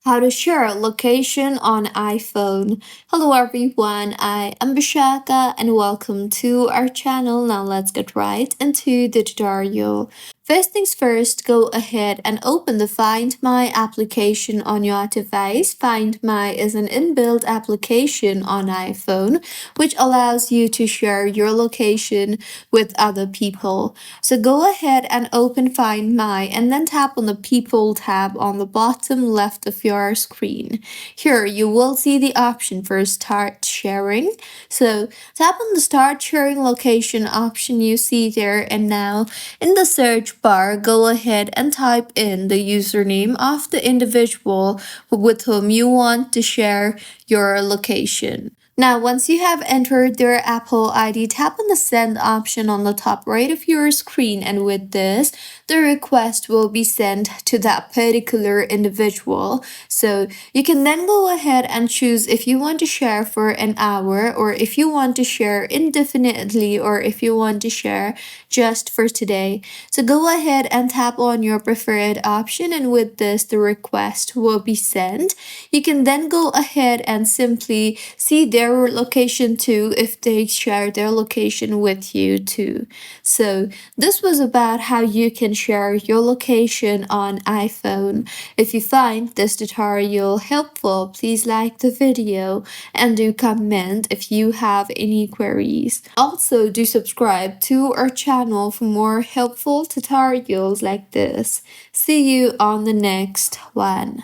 How to share location on iPhone. Hello everyone, I am Bishaka and welcome to our channel. Now let's get right into the tutorial. First things first, go ahead and open the Find My application on your device. Find My is an inbuilt application on iPhone which allows you to share your location with other people. So go ahead and open Find My and then tap on the People tab on the bottom left of your screen. Here you will see the option for Start Sharing. So tap on the Start Sharing Location option you see there, and now in the search bar, go ahead and type in the username of the individual with whom you want to share your location. Now, once you have entered their Apple ID, tap on the send option on the top right of your screen, and with this, the request will be sent to that particular individual. So you can then go ahead and choose if you want to share for an hour, or if you want to share indefinitely, or if you want to share just for today. So go ahead and tap on your preferred option, and with this, the request will be sent. You can then go ahead and simply see their location too if they share their location with you too. So this was about how you can share your location on iPhone. If you find this tutorial helpful, please like the video and do comment if you have any queries. Also, do subscribe to our channel for more helpful tutorials like this. See you on the next one.